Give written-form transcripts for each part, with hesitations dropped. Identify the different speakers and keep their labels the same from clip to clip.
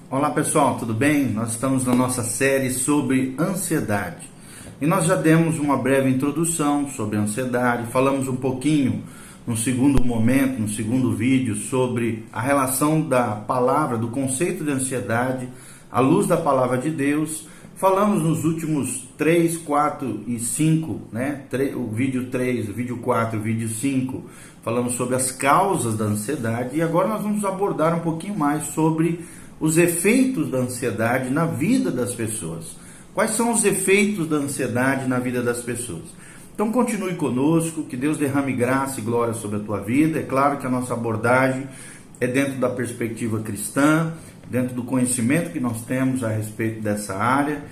Speaker 1: Olá pessoal, tudo bem? Nós estamos na nossa série sobre ansiedade e nós já demos uma breve introdução sobre ansiedade, falamos um pouquinho no segundo momento, no segundo vídeo, sobre a relação da palavra, do conceito de ansiedade à luz da palavra de Deus. Falamos nos últimos 3, 4 e 5, o vídeo 3, o vídeo 4, o vídeo 5, falamos sobre as causas da ansiedade e agora nós vamos abordar um pouquinho mais sobre os efeitos da ansiedade na vida das pessoas. Quais são os efeitos da ansiedade na vida das pessoas? Então continue conosco, que Deus derrame graça e glória sobre a tua vida. É claro que a nossa abordagem é dentro da perspectiva cristã, dentro do conhecimento que nós temos a respeito dessa área,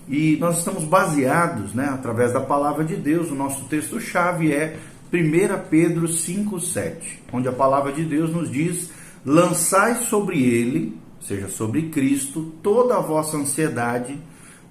Speaker 1: e nós estamos baseados, através da palavra de Deus. O nosso texto-chave é 1 Pedro 5,7, onde a palavra de Deus nos diz: lançai sobre ele, ou seja, sobre Cristo, toda a vossa ansiedade,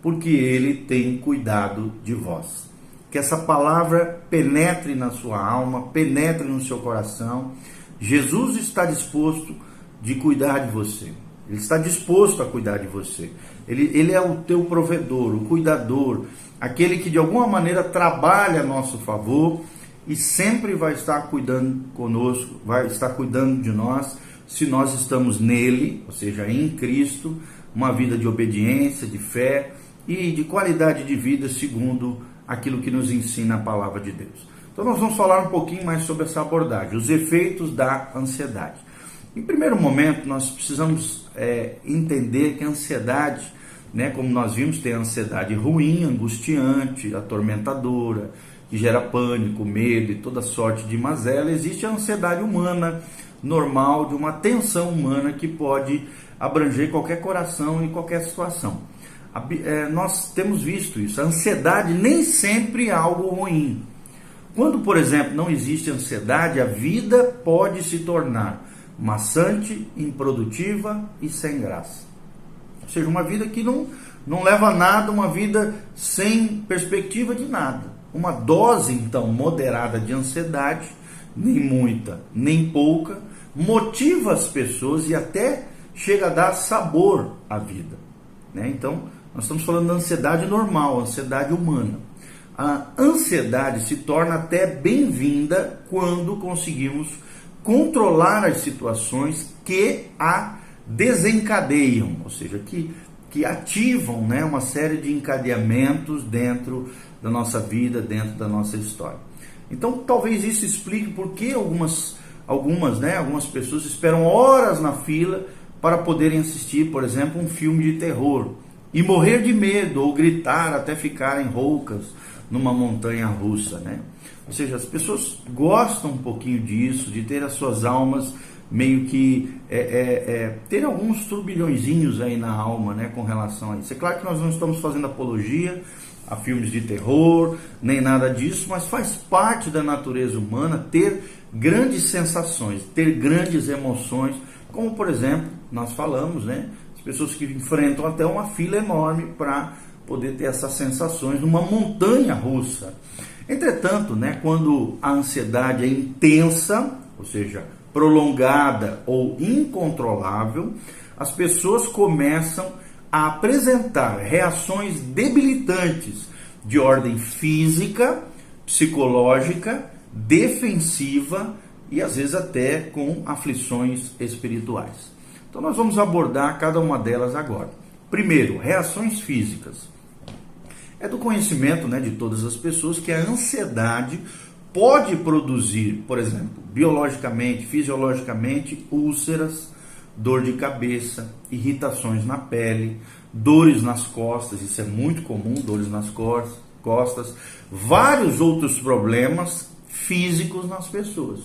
Speaker 1: porque ele tem cuidado de vós. Que essa palavra penetre na sua alma, penetre no seu coração. Jesus está disposto de cuidar de você. Ele está disposto a cuidar de você. Ele é o teu provedor, o cuidador, aquele que de alguma maneira trabalha a nosso favor e sempre vai estar cuidando conosco, vai estar cuidando de nós, se nós estamos nele, ou seja, em Cristo, uma vida de obediência, de fé e de qualidade de vida segundo aquilo que nos ensina a palavra de Deus. Então nós vamos falar um pouquinho mais sobre essa abordagem, os efeitos da ansiedade. Em primeiro momento, nós precisamos entender que a ansiedade, como nós vimos, tem a ansiedade ruim, angustiante, atormentadora, que gera pânico, medo e toda sorte de mazela. Existe a ansiedade humana, normal, de uma tensão humana que pode abranger qualquer coração e qualquer situação. Nós temos visto isso. A ansiedade nem sempre é algo ruim. Quando, por exemplo, não existe ansiedade, a vida pode se tornar maçante, improdutiva e sem graça. Ou seja, uma vida que não leva a nada, uma vida sem perspectiva de nada. Uma dose, então, moderada de ansiedade, nem muita, nem pouca, motiva as pessoas e até chega a dar sabor à vida. Então, nós estamos falando da ansiedade normal, ansiedade humana. A ansiedade se torna até bem-vinda quando conseguimos controlar as situações que a desencadeiam, ou seja, que ativam uma série de encadeamentos dentro da nossa vida, dentro da nossa história. Então, talvez isso explique por que algumas pessoas esperam horas na fila para poderem assistir, por exemplo, um filme de terror e morrer de medo ou gritar até ficarem roucas numa montanha russa, Ou seja, as pessoas gostam um pouquinho disso, de ter as suas almas meio que ter alguns turbilhõezinhos aí na alma, com relação a isso. É claro que nós não estamos fazendo apologia a filmes de terror, nem nada disso, mas faz parte da natureza humana ter grandes sensações, ter grandes emoções, como por exemplo, nós falamos, as pessoas que enfrentam até uma fila enorme para poder ter essas sensações numa montanha russa. Entretanto, quando a ansiedade é intensa, ou seja, prolongada ou incontrolável, as pessoas começam a apresentar reações debilitantes de ordem física, psicológica, defensiva e às vezes até com aflições espirituais. Então nós vamos abordar cada uma delas agora. Primeiro, reações físicas. É do conhecimento de todas as pessoas que a ansiedade pode produzir, por exemplo, biologicamente, fisiologicamente, úlceras, dor de cabeça, irritações na pele, dores nas costas, isso é muito comum, dores nas costas, vários outros problemas físicos nas pessoas.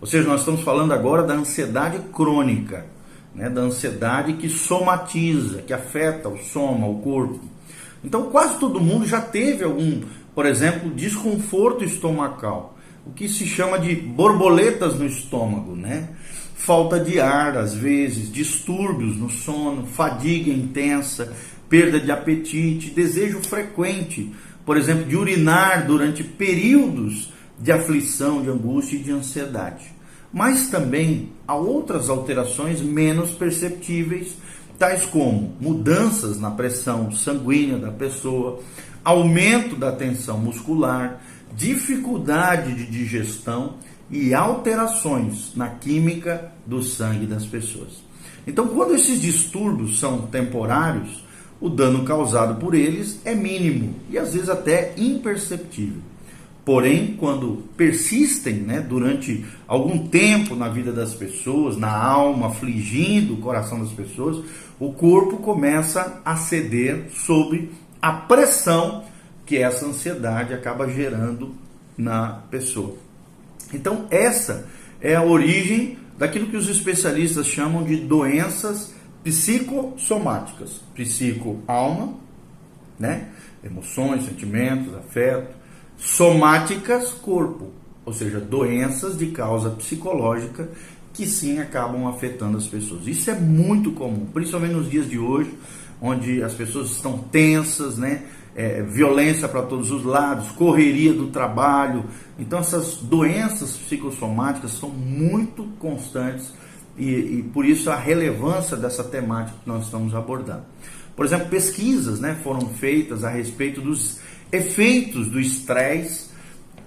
Speaker 1: Ou seja, nós estamos falando agora da ansiedade crônica, da ansiedade que somatiza, que afeta o soma, o corpo. Então quase todo mundo já teve algum, por exemplo, desconforto estomacal, o que se chama de borboletas no estômago, falta de ar às vezes, distúrbios no sono, fadiga intensa, perda de apetite, desejo frequente, por exemplo, de urinar durante períodos de aflição, de angústia e de ansiedade. Mas também há outras alterações menos perceptíveis tais como mudanças na pressão sanguínea da pessoa, aumento da tensão muscular, dificuldade de digestão e alterações na química do sangue das pessoas. Então, quando esses distúrbios são temporários, o dano causado por eles é mínimo e às vezes até imperceptível. Porém, quando persistem, durante algum tempo na vida das pessoas, na alma, afligindo o coração das pessoas, o corpo começa a ceder sob a pressão que essa ansiedade acaba gerando na pessoa. Então, essa é a origem daquilo que os especialistas chamam de doenças psicossomáticas. Psico-alma, emoções, sentimentos, afeto. Somáticas, corpo, ou seja, doenças de causa psicológica que sim acabam afetando as pessoas. Isso é muito comum, principalmente nos dias de hoje, onde as pessoas estão tensas, violência para todos os lados, correria do trabalho. Então essas doenças psicossomáticas são muito constantes e por isso a relevância dessa temática que nós estamos abordando. Por exemplo, pesquisas foram feitas a respeito dos efeitos do estresse,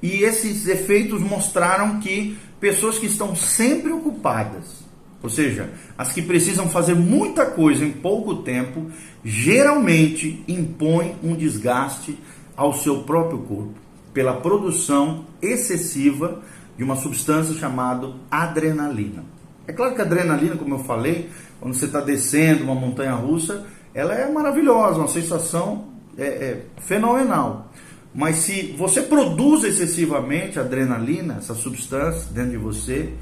Speaker 1: e esses efeitos mostraram que pessoas que estão sempre ocupadas, ou seja, as que precisam fazer muita coisa em pouco tempo, geralmente impõem um desgaste ao seu próprio corpo, pela produção excessiva de uma substância chamada adrenalina. É claro que a adrenalina, como eu falei, quando você está descendo uma montanha russa, ela é maravilhosa, uma sensação fenomenal. Mas se você produz excessivamente adrenalina, essa substância dentro de você,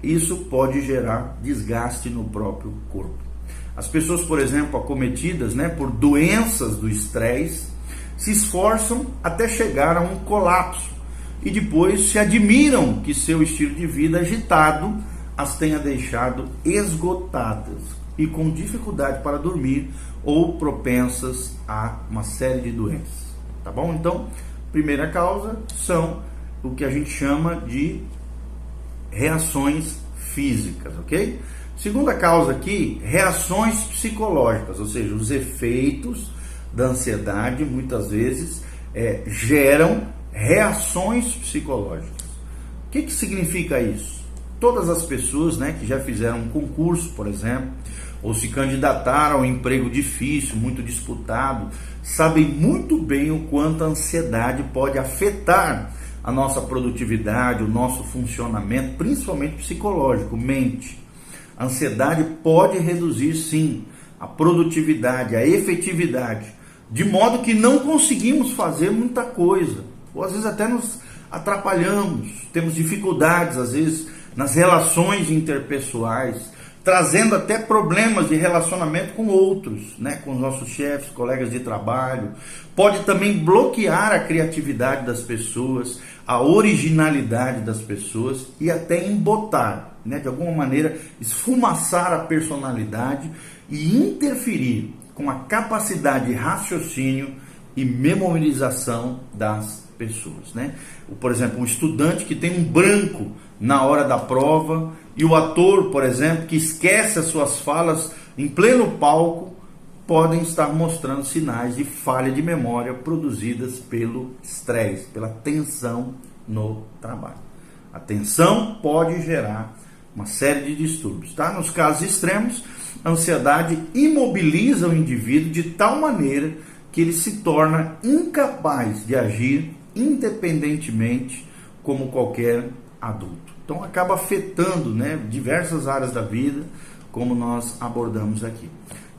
Speaker 1: isso pode gerar desgaste no próprio corpo. As pessoas, por exemplo, acometidas por doenças do estresse, se esforçam até chegar a um colapso e depois se admiram que seu estilo de vida agitado as tenha deixado esgotadas e com dificuldade para dormir ou propensas a uma série de doenças. Tá bom? Então, primeira causa são o que a gente chama de reações físicas, ok? Segunda causa aqui, reações psicológicas, ou seja, os efeitos da ansiedade muitas vezes geram reações psicológicas. O que significa isso? Todas as pessoas que já fizeram um concurso, por exemplo, ou se candidataram a um emprego difícil, muito disputado, sabem muito bem o quanto a ansiedade pode afetar a nossa produtividade, o nosso funcionamento, principalmente psicológico, mente. A ansiedade pode reduzir, sim, a produtividade, a efetividade, de modo que não conseguimos fazer muita coisa, ou às vezes até nos atrapalhamos, temos dificuldades, às vezes, nas relações interpessoais, trazendo até problemas de relacionamento com outros, com os nossos chefes, colegas de trabalho. Pode também bloquear a criatividade das pessoas, a originalidade das pessoas e até embotar, de alguma maneira esfumaçar a personalidade e interferir com a capacidade de raciocínio e memorização das pessoas. Por exemplo, um estudante que tem um branco na hora da prova, e o ator, por exemplo, que esquece as suas falas em pleno palco, podem estar mostrando sinais de falha de memória produzidas pelo estresse, pela tensão no trabalho. A tensão pode gerar uma série de distúrbios. Nos casos extremos, a ansiedade imobiliza o indivíduo de tal maneira que ele se torna incapaz de agir independentemente como qualquer adulto. Então acaba afetando diversas áreas da vida, como nós abordamos aqui.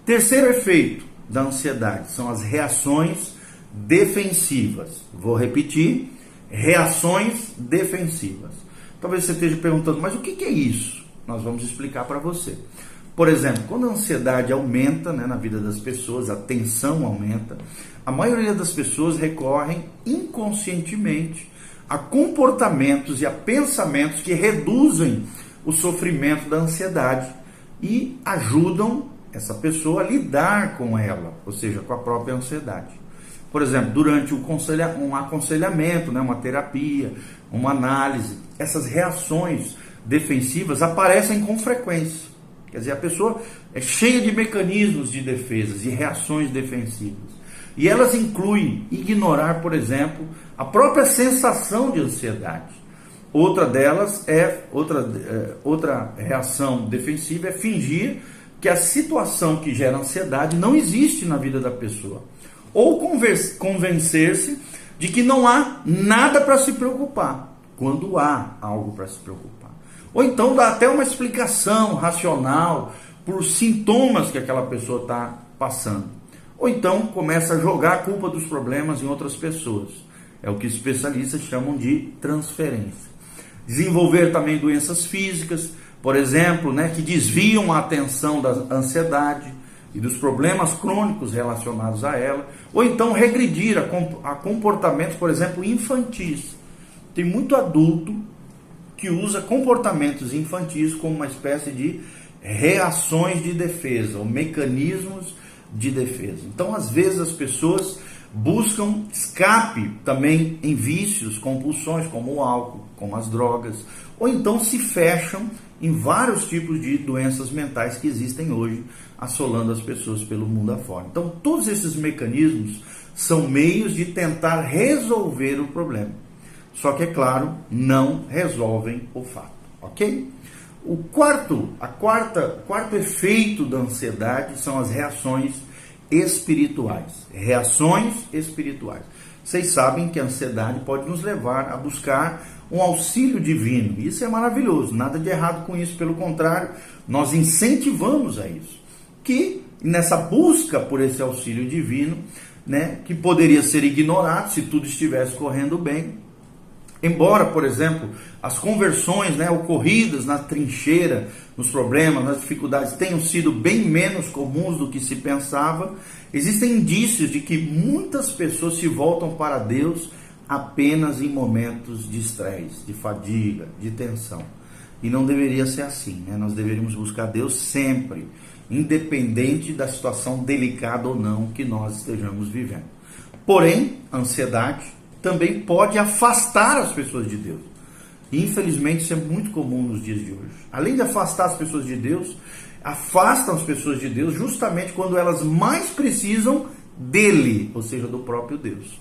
Speaker 1: Terceiro efeito da ansiedade são as reações defensivas. Vou repetir, reações defensivas. Talvez você esteja perguntando, mas o que é isso? Nós vamos explicar para você. Por exemplo, quando a ansiedade aumenta na vida das pessoas, a tensão aumenta, a maioria das pessoas recorrem inconscientemente a comportamentos e a pensamentos que reduzem o sofrimento da ansiedade e ajudam essa pessoa a lidar com ela, ou seja, com a própria ansiedade. Por exemplo, durante um aconselhamento, uma terapia, uma análise, essas reações defensivas aparecem com frequência. Quer dizer, a pessoa é cheia de mecanismos de defesa, de reações defensivas. E elas incluem ignorar, por exemplo, a própria sensação de ansiedade. Outra delas outra reação defensiva é fingir que a situação que gera ansiedade não existe na vida da pessoa. Ou convencer-se de que não há nada para se preocupar, quando há algo para se preocupar. Ou então dá até uma explicação racional por sintomas que aquela pessoa está passando. Ou então começa a jogar a culpa dos problemas em outras pessoas. É o que os especialistas chamam de transferência. Desenvolver também doenças físicas, por exemplo, que desviam a atenção da ansiedade e dos problemas crônicos relacionados a ela. Ou então regredir a comportamentos, por exemplo, infantis. Tem muito adulto que usa comportamentos infantis como uma espécie de reações de defesa, ou mecanismos de defesa. Então, às vezes, as pessoas buscam escape também em vícios, compulsões, como o álcool, como as drogas, ou então se fecham em vários tipos de doenças mentais que existem hoje, assolando as pessoas pelo mundo afora. Então, todos esses mecanismos são meios de tentar resolver o problema. Só que, é claro, não resolvem o fato, ok? O quarto efeito da ansiedade são as reações espirituais. Reações espirituais. Vocês sabem que a ansiedade pode nos levar a buscar um auxílio divino. Isso é maravilhoso, nada de errado com isso. Pelo contrário, nós incentivamos a isso. Que nessa busca por esse auxílio divino, que poderia ser ignorado se tudo estivesse correndo bem. Embora, por exemplo, as conversões ocorridas na trincheira, nos problemas, nas dificuldades, tenham sido bem menos comuns do que se pensava, existem indícios de que muitas pessoas se voltam para Deus apenas em momentos de estresse, de fadiga, de tensão. E não deveria ser assim, Nós deveríamos buscar Deus sempre, independente da situação delicada ou não que nós estejamos vivendo. Porém, a ansiedade também pode afastar as pessoas de Deus. E, infelizmente, isso é muito comum nos dias de hoje. Além de afastar as pessoas de Deus, afastam as pessoas de Deus justamente quando elas mais precisam dele, ou seja, do próprio Deus.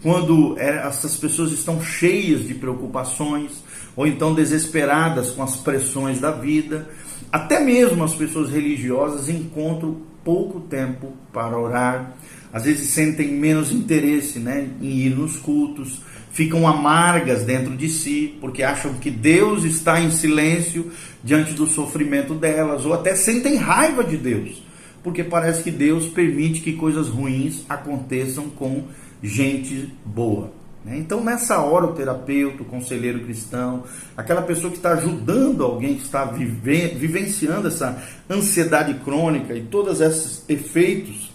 Speaker 1: Quando essas pessoas estão cheias de preocupações, ou então desesperadas com as pressões da vida, até mesmo as pessoas religiosas encontram pouco tempo para orar, às vezes sentem menos interesse em ir nos cultos, ficam amargas dentro de si, porque acham que Deus está em silêncio diante do sofrimento delas, ou até sentem raiva de Deus, porque parece que Deus permite que coisas ruins aconteçam com gente boa. Então, nessa hora, o terapeuta, o conselheiro cristão, aquela pessoa que está ajudando alguém que está vivenciando essa ansiedade crônica e todos esses efeitos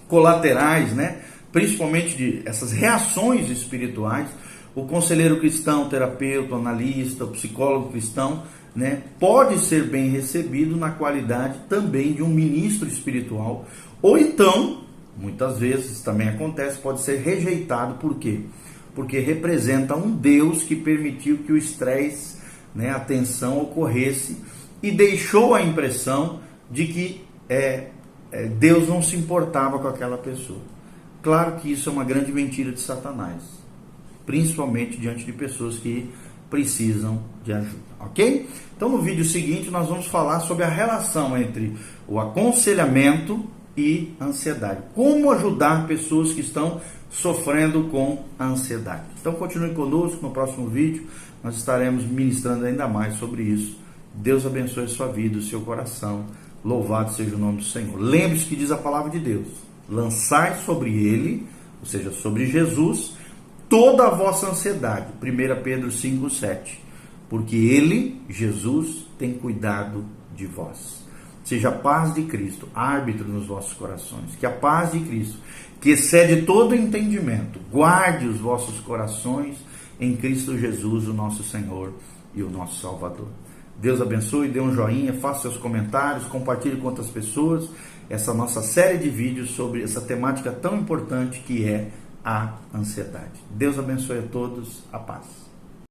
Speaker 1: colaterais, principalmente de essas reações espirituais, o conselheiro cristão, o terapeuta, o analista, o psicólogo cristão, pode ser bem recebido na qualidade também de um ministro espiritual, ou então, muitas vezes também acontece, pode ser rejeitado. Por quê? Porque representa um Deus que permitiu que o estresse, a tensão ocorresse e deixou a impressão de que Deus não se importava com aquela pessoa. Claro que isso é uma grande mentira de Satanás, principalmente diante de pessoas que precisam de ajuda, ok? Então, no vídeo seguinte, nós vamos falar sobre a relação entre o aconselhamento e a ansiedade. Como ajudar pessoas que estão sofrendo com a ansiedade. Então, continue conosco. No próximo vídeo, nós estaremos ministrando ainda mais sobre isso. Deus abençoe a sua vida, o seu coração. Louvado seja o nome do Senhor. Lembre-se que diz a palavra de Deus: lançai sobre ele, ou seja, sobre Jesus, toda a vossa ansiedade. 1 Pedro 5,7. Porque ele, Jesus, tem cuidado de vós. Seja a paz de Cristo árbitro nos vossos corações. Que a paz de Cristo, que excede todo entendimento, guarde os vossos corações em Cristo Jesus, o nosso Senhor e o nosso Salvador. Deus abençoe, dê um joinha, faça seus comentários, compartilhe com outras pessoas essa nossa série de vídeos sobre essa temática tão importante que é a ansiedade. Deus abençoe a todos, a paz.